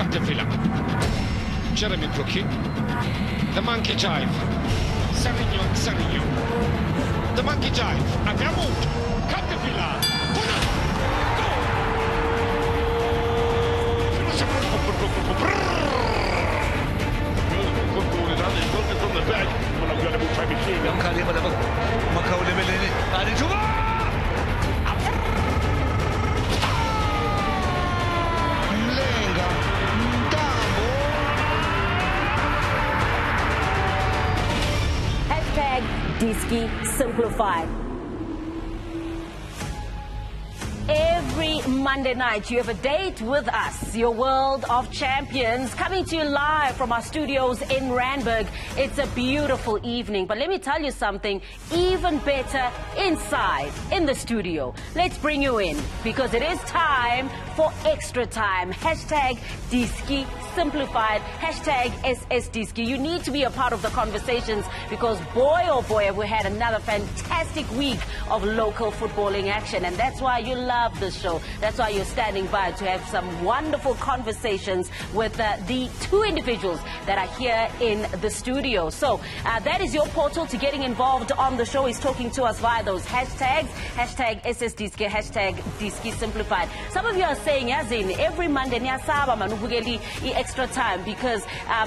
Villa. Jeremy Brookie. The monkey jive. Sarinho. The monkey jive. Abbiamo Villa. From the back. Diski Simplified. Every Monday night, you have a date with us, your World of Champions, coming to you live from our studios in Randburg. It's a beautiful evening, but let me tell you something even better inside, in the studio. Let's bring you in, because it is time for extra time. Hashtag Diski Simplified, hashtag SSDiski. You need to be a part of the conversations, because boy, oh boy, have we had another fantastic week of local footballing action, and that's why you love this show. That's why you're standing by to have some wonderful conversations with the two individuals that are here in the studio. So that is your portal to getting involved on the show, is talking to us via those hashtags, hashtag SSDiski, hashtag Diski Simplified. Some of you are saying, as in every Monday, extra time, because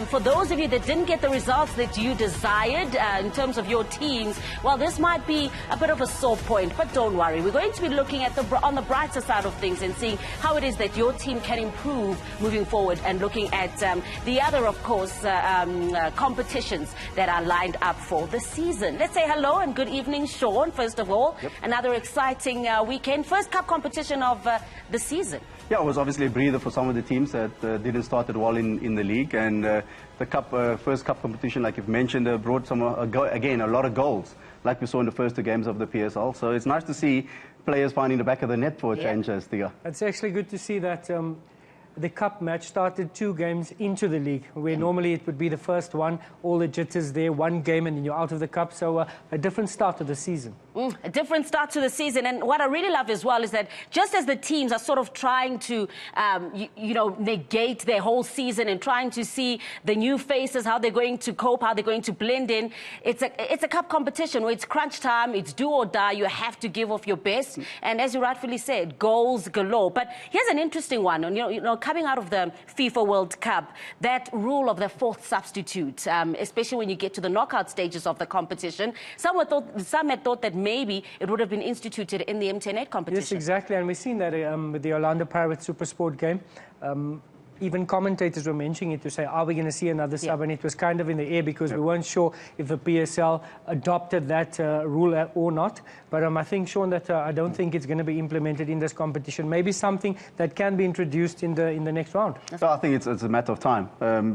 for those of you that didn't get the results that you desired in terms of your teams, well, this might be a bit of a sore point, but don't worry. We're going to be looking at on the brighter side of things and seeing how it is that your team can improve moving forward, and looking at the other, of course, competitions that are lined up for the season. Let's say hello and good evening, Sean, first of all. Yep. Another exciting weekend. First cup competition of the season. Yeah, it was obviously a breather for some of the teams that didn't start it well in the league, and the first cup competition, like you've mentioned, brought again a lot of goals, like we saw in the first two games of the PSL. So it's nice to see players finding the back of the net for a change, Stiga. It's actually good to see that the cup match started 2 games into the league, where normally it would be the first one, all the jitters there, 1 game and then you're out of the cup. So a different start to the season. A different start to the season. And what I really love as well is that just as the teams are sort of trying to, negate their whole season and trying to see the new faces, how they're going to cope, how they're going to blend in, it's a cup competition where it's crunch time, it's do or die. You have to give off your best. And as you rightfully said, goals galore. But here's an interesting one. Coming out of the FIFA World Cup, that rule of the 4th substitute, especially when you get to the knockout stages of the competition, some had thought that maybe it would have been instituted in the MTN8 competition. Yes, exactly, and we've seen that with the Orlando Pirates SuperSport game. Even commentators were mentioning it to say, are we going to see another sub? And it was kind of in the air, because we weren't sure if the PSL adopted that rule or not. But I think, Sean, that I don't think it's going to be implemented in this competition. Maybe something that can be introduced in the next round. So I think it's a matter of time,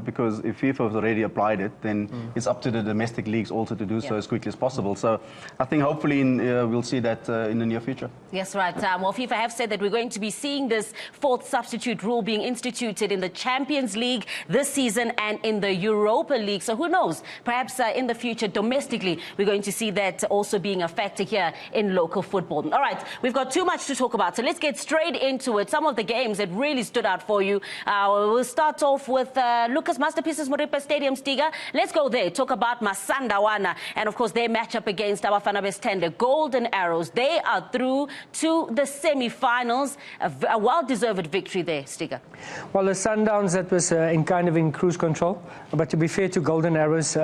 because if FIFA has already applied it, then it's up to the domestic leagues also to do so as quickly as possible. So I think hopefully we'll see that in the near future. Yes, right. Well, FIFA have said that we're going to be seeing this 4th substitute rule being instituted in the Champions League this season and in the Europa League. So who knows? Perhaps in the future, domestically, we're going to see that also being a factor here in local football. All right, we've got too much to talk about, so let's get straight into it. Some of the games that really stood out for you. We'll start off with Lucas Masterpieces Moripa Stadium, Stiga. Let's go there. Talk about Masandawana and, of course, their matchup against our Bafana Bastende Golden Arrows. They are through to the semi-finals. A well-deserved victory there, Stiga. Well, the Sundowns, that was in cruise control. But to be fair to Golden Arrows,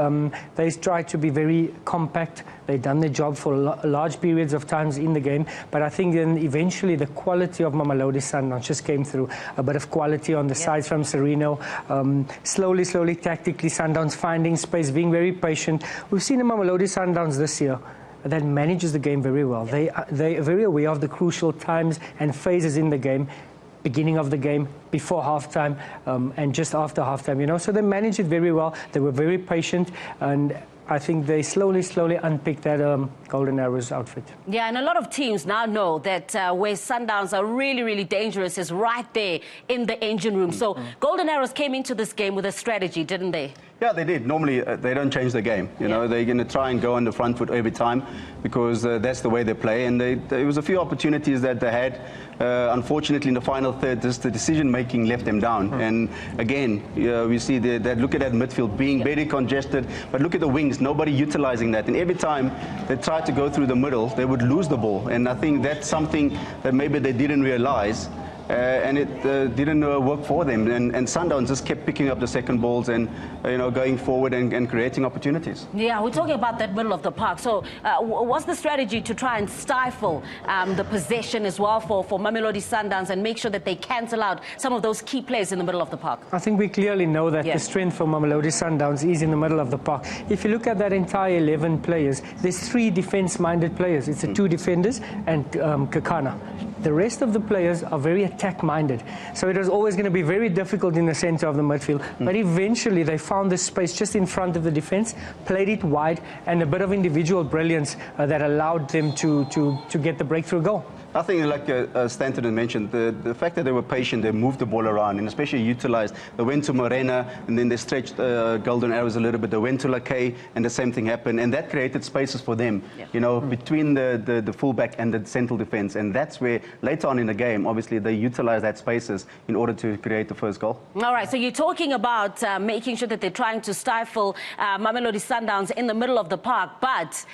they tried to be very compact. They've done their job for large periods of times in the game. But I think then eventually the quality of Mamelodi Sundowns just came through. A bit of quality on the sides from Sereno. Slowly, tactically, Sundowns finding space, being very patient. We've seen the Mamelodi Sundowns this year that manages the game very well. They are very aware of the crucial times and phases in the game. Beginning of the game, before halftime, and just after halftime, So they managed it very well. They were very patient, and I think they slowly unpicked that Golden Arrows outfit. Yeah, and a lot of teams now know that where Sundowns are really dangerous is right there in the engine room. So Golden Arrows came into this game with a strategy, didn't they? Yeah, they did. Normally, they don't change the game. You know, they're going to try and go on the front foot every time because that's the way they play. And there was a few opportunities that they had. Unfortunately, in the final third, just the decision-making left them down. And again, we see that look at that midfield being very congested. But look at the wings, nobody utilizing that. And every time they tried to go through the middle, they would lose the ball. And I think that's something that maybe they didn't realize. And it didn't work for them. And Sundowns just kept picking up the second balls and, going forward and creating opportunities. Yeah, we're talking about that middle of the park. So what's the strategy to try and stifle the possession as well for Mamelodi Sundowns and make sure that they cancel out some of those key players in the middle of the park? I think we clearly know that the strength for Mamelodi Sundowns is in the middle of the park. If you look at that entire 11 players, there's 3 defense-minded players. It's the 2 defenders and Kakana. The rest of the players are very attack-minded. So it was always going to be very difficult in the center of the midfield. But eventually they found this space just in front of the defense, played it wide, and a bit of individual brilliance that allowed them to get the breakthrough goal. I think, like Stanton had mentioned, the fact that they were patient, they moved the ball around, and especially utilized. They went to Morena, and then they stretched Golden Arrows a little bit. They went to Lakay, and the same thing happened. And that created spaces for them, between the fullback and the central defense. And that's where, later on in the game, obviously, they utilized that spaces in order to create the first goal. All right, so you're talking about making sure that they're trying to stifle Mamelodi Sundowns in the middle of the park, but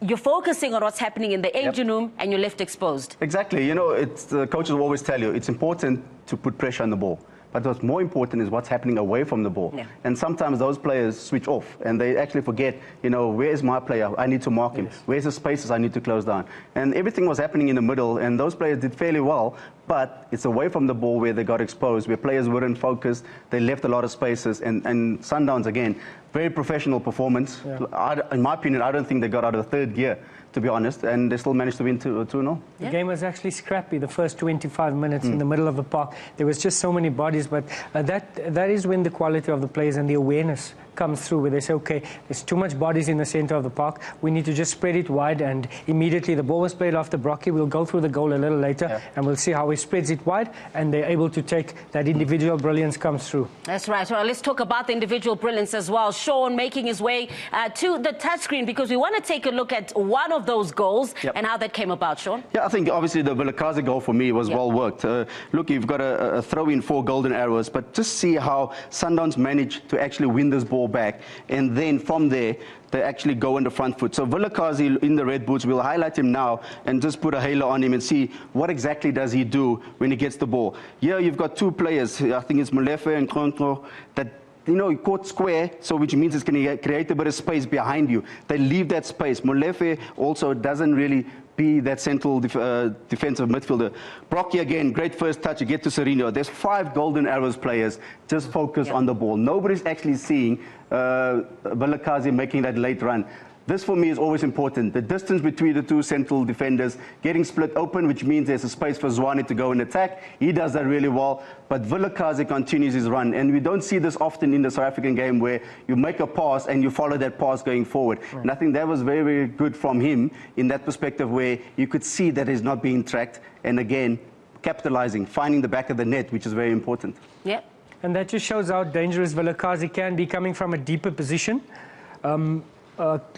you're focusing on what's happening in the engine room and you're left exposed. Exactly. The coaches will always tell you it's important to put pressure on the ball. But what's more important is what's happening away from the ball. Yeah. And sometimes those players switch off and they actually forget, where is my player? I need to mark him. Where's the spaces I need to close down? And everything was happening in the middle, and those players did fairly well, but it's away from the ball where they got exposed, where players weren't focused. They left a lot of spaces. And Sundowns, again, very professional performance. Yeah. In my opinion, I don't think they got out of the third gear, to be honest, and they still managed to win 2-0. The game was actually scrappy the first 25 minutes in the middle of the park. There was just so many bodies, but that is when the quality of the players and the awareness comes through, where they say, okay, there's too much bodies in the center of the park. We need to just spread it wide, and immediately the ball was played after Brocky. We'll go through the goal a little later, and we'll see how he spreads it wide, and they're able to take that individual brilliance comes through. That's right. Well, let's talk about the individual brilliance as well. Sean making his way to the touchscreen, because we want to take a look at one of those goals and how that came about, Sean. Yeah, I think obviously the Villa-Casa goal for me was well worked. Look, you've got a throw in 4 golden arrows, but just see how Sundowns managed to actually win this ball back. And then from there, they actually go on the front foot. So Villa-Casa in the red boots, we'll highlight him now and just put a halo on him and see what exactly does he do when he gets the ball. Here you've got 2 players, I think it's Molefe and Kronkro, that he caught square, so which means it's going to create a bit of space behind you. They leave that space. Molefe also doesn't really be that central defensive midfielder. Brocky, again, great first touch. You get to Serino. There's 5 golden arrows players just focus on the ball. Nobody's actually seeing Villa-Casa making that late run. This, for me, is always important. The distance between the 2 central defenders getting split open, which means there's a space for Zwane to go and attack. He does that really well. But Villa-Casa continues his run. And we don't see this often in the South African game, where you make a pass and you follow that pass going forward. And I think that was very, very good from him in that perspective, where you could see that he's not being tracked. And again, capitalizing, finding the back of the net, which is very important. Yeah. And that just shows how dangerous Villa-Casa can be coming from a deeper position.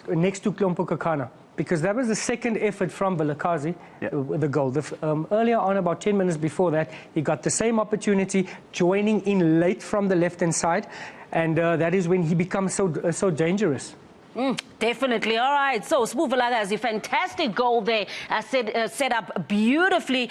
Next to Klompo Kakana, because that was the second effort from Villa-Casa with the goal. Earlier on, about 10 minutes before that, he got the same opportunity, joining in late from the left-hand side, and that is when he becomes so dangerous. Definitely. All right. So Tshabalala has a fantastic goal there, set up beautifully.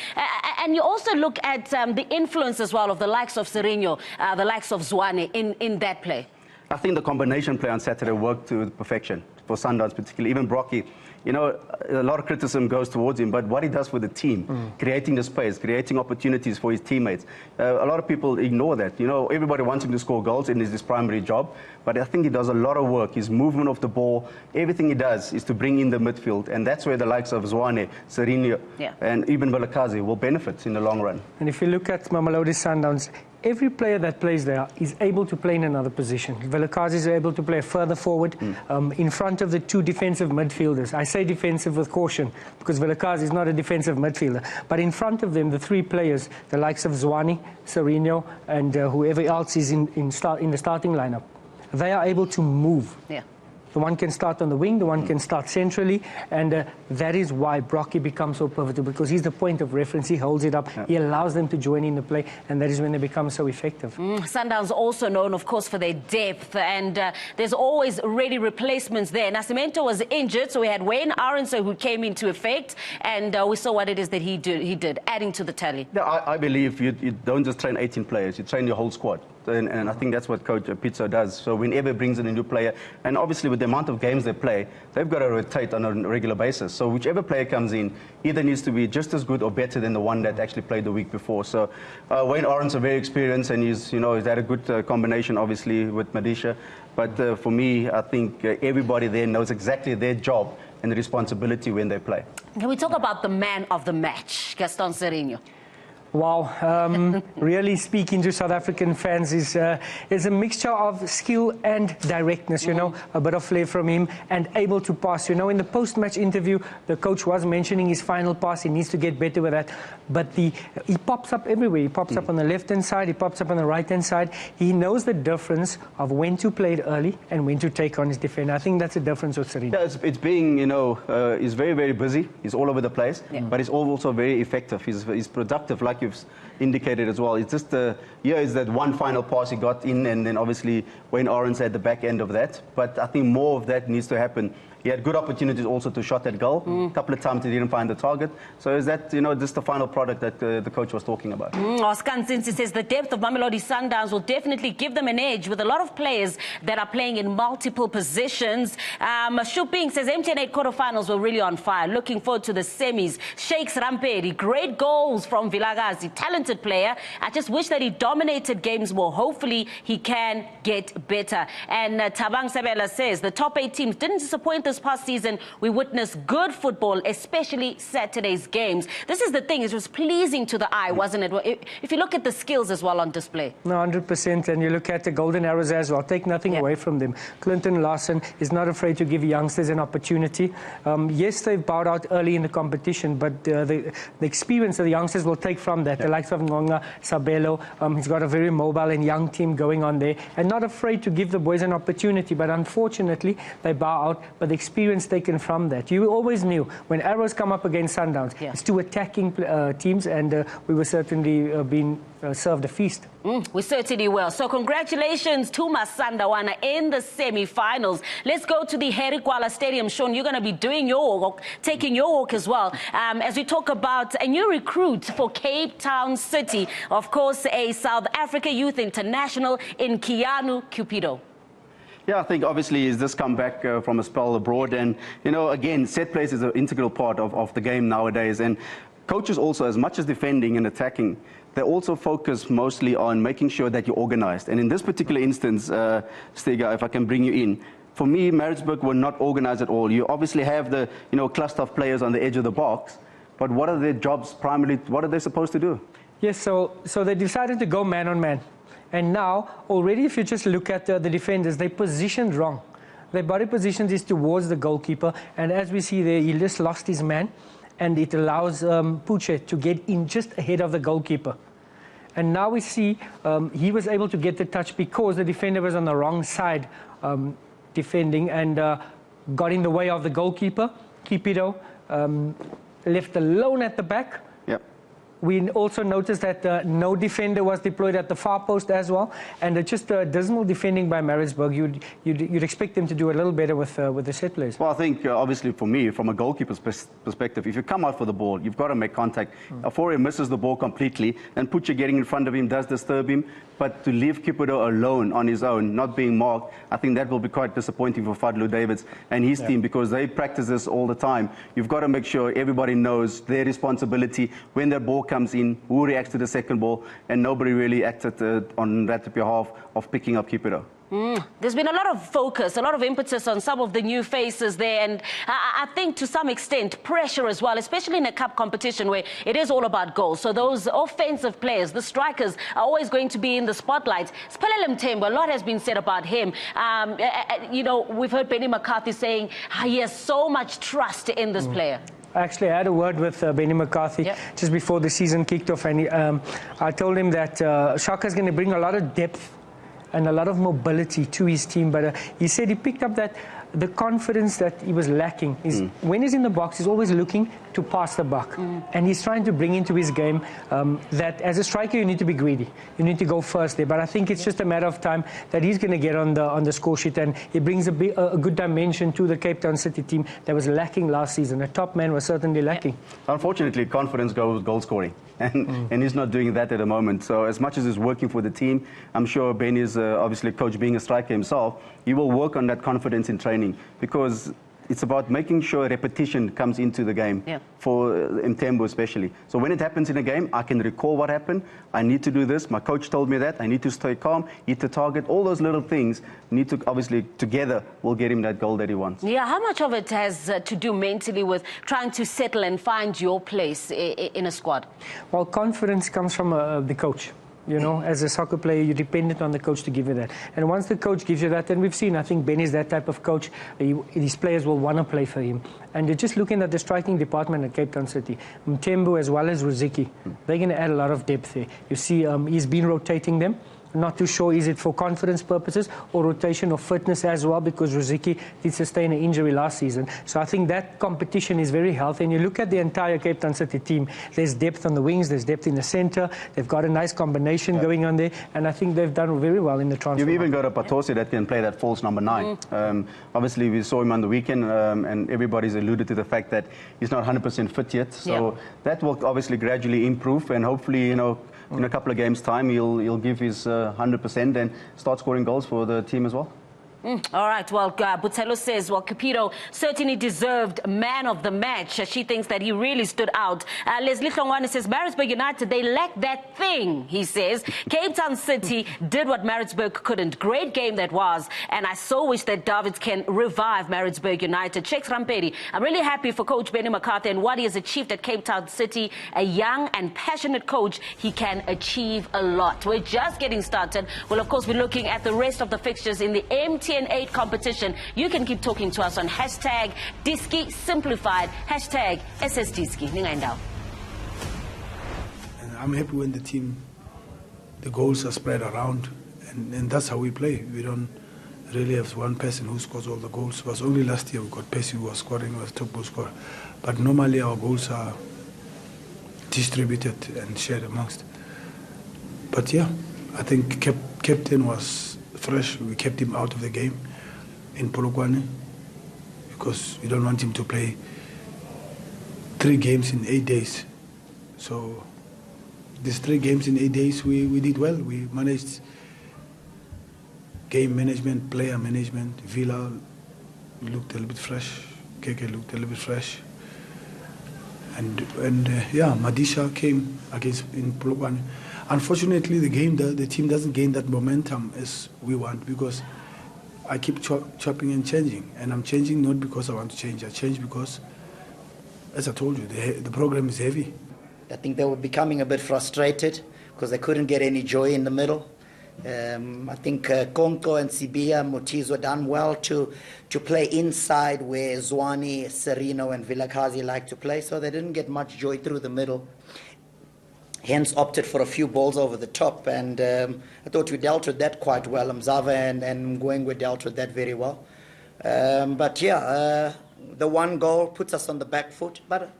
And you also look at the influence as well of the likes of Serino, the likes of Zwane in that play. I think the combination play on Saturday worked to perfection for Sundowns, particularly. Even Brocky, a lot of criticism goes towards him, but what he does for the team, creating the space, creating opportunities for his teammates, a lot of people ignore that. Everybody wants him to score goals, and it's his primary job, but I think he does a lot of work. His movement of the ball, everything he does is to bring in the midfield, and that's where the likes of Zwane, Serino, and even Villa-Casa will benefit in the long run. And if you look at Mamelodi Sundowns, every player that plays there is able to play in another position. Villa-Casa is able to play further forward in front of the 2 defensive midfielders. I say defensive with caution, because Villa-Casa is not a defensive midfielder. But in front of them, the 3 players, the likes of Zwane, Serino, and whoever else is in the starting lineup. they are able to move. Yeah. The one can start on the wing, the one can start centrally, and that is why Brocky becomes so pivotal, because he's the point of reference. He holds it up, he allows them to join in the play, and that is when they become so effective. Sundowns also known, of course, for their depth, and there's always ready replacements there. Nascimento was injured, so we had Wayne Arendse who came into effect, and we saw what it is that he did, adding to the tally. Yeah, I believe you don't just train 18 players, you train your whole squad. And I think that's what Coach Pizzo does. So whenever he brings in a new player, and obviously with the amount of games they play, they've got to rotate on a regular basis. So whichever player comes in either needs to be just as good or better than the one that actually played the week before. So Wayne Arendse is very experienced, and he's had a good combination, obviously, with Madisha. But for me, I think everybody there knows exactly their job and the responsibility when they play. Can we talk about the man of the match, Gaston Sereno? Wow, really speaking to South African fans is a mixture of skill and directness, a bit of flair from him and able to pass. In the post-match interview, the coach was mentioning his final pass. He needs to get better with that. But he pops up everywhere. He pops up on the left-hand side. He pops up on the right-hand side. He knows the difference of when to play it early and when to take on his defender. I think that's the difference with Sereno. Yeah, it's being, he's very, very busy. He's all over the place, but he's also very effective. He's productive, like you've indicated as well. It's just is that one final pass he got in, and then obviously Wayne Arendse at the back end of that. But I think more of that needs to happen. He had good opportunities also to shot at goal. A couple of times he didn't find the target. So is that, just the final product that the coach was talking about? Oscar Nzinzi says the depth of Mamelodi Sundowns will definitely give them an edge with a lot of players that are playing in multiple positions. Shuping says MTN8 quarterfinals were really on fire. Looking forward to the semis. Shakes Rampedi, great goals from Villa-Casa, talented player. I just wish that he dominated games more. Hopefully he can get better. And Tabang Sabela says the top 8 teams didn't disappoint this past season. We witnessed good football, especially Saturday's games. This is the thing, it was pleasing to the eye, wasn't it? If you look at the skills as well on display. No, 100%, and you look at the Golden Arrows as well, take nothing away from them. Clinton Larson is not afraid to give youngsters an opportunity. Yes, they've bowed out early in the competition, but the experience that the youngsters will take from that, the likes of Ngonga, Sabelo, he's got a very mobile and young team going on there, and not afraid to give the boys an opportunity, but unfortunately, they bow out, but the experience taken from that. You always knew when Arrows come up against Sundowns, it's two attacking teams, and we were certainly being served a feast. We certainly will. So congratulations to Masandawana in the semi-finals. Let's go to the Herikwala Stadium. Sean, you're going to be doing your walk, taking your walk as well, as we talk about a new recruit for Cape Town City. Of course, a South Africa Youth International in Keanu Cupido. Yeah, I think obviously he's just come back from a spell abroad, and again, set plays is an integral part of the game nowadays, and coaches also, as much as defending and attacking, they also focus mostly on making sure that you're organized. And in this particular instance, Stiga, if I can bring you in, for me, Maritzburg were not organized at all. You obviously have the cluster of players on the edge of the box, but what are their jobs primarily? What are they supposed to do? Yes, so they decided to go man on man. And now, already if you just look at the defenders, they positioned wrong. Their body positions is towards the goalkeeper, and as we see there, he just lost his man, and it allows Puche to get in just ahead of the goalkeeper. And now we see he was able to get the touch because the defender was on the wrong side defending, and got in the way of the goalkeeper. Cupido left alone at the back. Yep. We also noticed that no defender was deployed at the far post as well, and just dismal defending by Maritzburg. You'd expect them to do a little better with the set plays. Well, I think obviously for me, from a goalkeeper's perspective, if you come out for the ball, you've got to make contact. Afore misses the ball completely, and Puche getting in front of him does disturb him. But to leave Cupido alone on his own, not being marked, I think that will be quite disappointing for Fadlu Davids and his team, because they practice this all the time. You've got to make sure everybody knows their responsibility when their ball comes in, who reacts to the second ball, and nobody really acted on that behalf of picking up Cupido. There's been a lot of focus, a lot of impetus on some of the new faces there, and I think to some extent pressure as well, especially in a cup competition where it is all about goals. So those offensive players, the strikers, are always going to be in the spotlight. Spelele Mthembu, a lot has been said about him. We've heard Benny McCarthy saying he has so much trust in this player. Actually, I had a word with Benny McCarthy just before the season kicked off, and I told him that Shaka's going to bring a lot of depth and a lot of mobility to his team. But he said he picked up that the confidence that he was lacking is when he's in the box, he's always looking to pass the buck. And he's trying to bring into his game that as a striker, you need to be greedy. You need to go first there. But I think it's just a matter of time that he's going to get on the score sheet. And he brings a good dimension to the Cape Town City team that was lacking last season. The top man was certainly lacking. Unfortunately, confidence goes with goal scoring. And he's not doing that at the moment. So as much as he's working for the team, I'm sure Ben is obviously coach, being a striker himself, he will work on that confidence in training, because it's about making sure repetition comes into the game, for Mthembu especially. So when it happens in a game, I can recall what happened. I need to do this. My coach told me that. I need to stay calm, hit the target. All those little things need to, obviously, together will get him that goal that he wants. Yeah, how much of it has to do mentally with trying to settle and find your place in a squad? Well, confidence comes from the coach. You know, as a soccer player, you're dependent on the coach to give you that. And once the coach gives you that, and we've seen, I think Ben is that type of coach, these players will want to play for him. And you're just looking at the striking department at Cape Town City. Mthembu as well as Ruziki, they're going to add a lot of depth there. You see, he's been rotating them. Not too sure, is it for confidence purposes or rotation or fitness as well, because Ruziki did sustain an injury last season. So I think that competition is very healthy. And you look at the entire Cape Town City team, there's depth on the wings, there's depth in the centre, they've got a nice combination going on there, and I think they've done very well in the transfer. You've even got a Patosi that can play that false number 9. Obviously, we saw him on the weekend, and everybody's alluded to the fact that he's not 100% fit yet. So that will obviously gradually improve, and hopefully, you know, in a couple of games' time, he'll give his 100% and start scoring goals for the team as well. All right, well, Butelo says, well, Capito certainly deserved man of the match. She thinks that he really stood out. Leslie Hlongwane says, Maritzburg United, they lack that thing, he says. Cape Town City did what Maritzburg couldn't. Great game that was, and I so wish that Davids can revive Maritzburg United. Checks Rampedi, I'm really happy for Coach Benny McCarthy and what he has achieved at Cape Town City. A young and passionate coach, he can achieve a lot. We're just getting started. Well, of course, we're looking at the rest of the fixtures in the MTN8 competition. You can keep talking to us on hashtag Diski Simplified, hashtag SSDiski. I'm happy when the goals are spread around, and that's how we play. We don't really have one person who scores all the goals. It was only last year we got Percy who was scoring, was top goal scorer. But normally our goals are distributed and shared amongst. But yeah, I think captain was fresh. We kept him out of the game in Polokwane because we don't want him to play 3 games in 8 days. So these 3 games in 8 days, we did well. We managed game management, player management. Villa looked a little bit fresh. KK looked a little bit fresh. And yeah, Madisha came against in Polokwane. Unfortunately, the team doesn't gain that momentum as we want, because I keep chopping and changing. And I'm changing not because I want to change. I change because, as I told you, the program is heavy. I think they were becoming a bit frustrated because they couldn't get any joy in the middle. I think Konko and Sibia, Motizo done well to play inside where Zwane, Serino and Villa-Casa like to play, so they didn't get much joy through the middle. Hence opted for a few balls over the top, and I thought we dealt with that quite well. Mzava and Mgwengwe dealt with that very well. But yeah, the 1 goal puts us on the back foot, but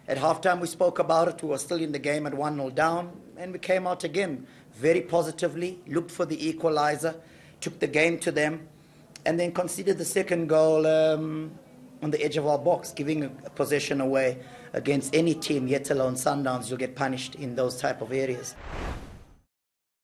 at halftime we spoke about it. We were still in the game at 1-0 down, and we came out again very positively, looked for the equalizer, took the game to them, and then conceded the 2nd goal on the edge of our box, giving a possession away against any team, yet alone Sundowns. You'll get punished in those type of areas.